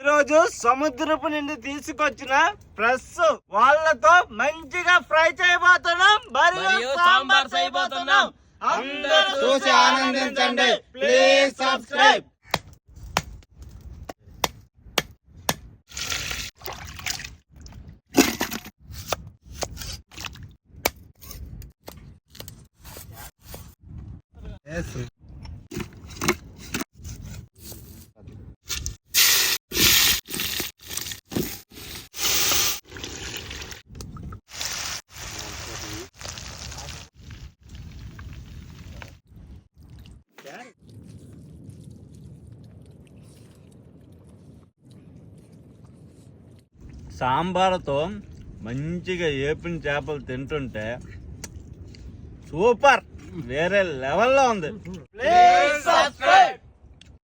ఈరోజు సముద్రపు నుండి తీసుకొచ్చిన ఫ్రెష్ వాళ్ళతో మంచిగా ఫ్రై చేయబోతున్నాం మరియు సాంబార్ చేయబోతున్నాం. అందరూ చూసి ఆనందించండి. Please subscribe. సాంబార్తో మంచిగా ఏపిన చేపలు తింటుంటే సూపర్, వేరే లెవెల్లో ఉంది.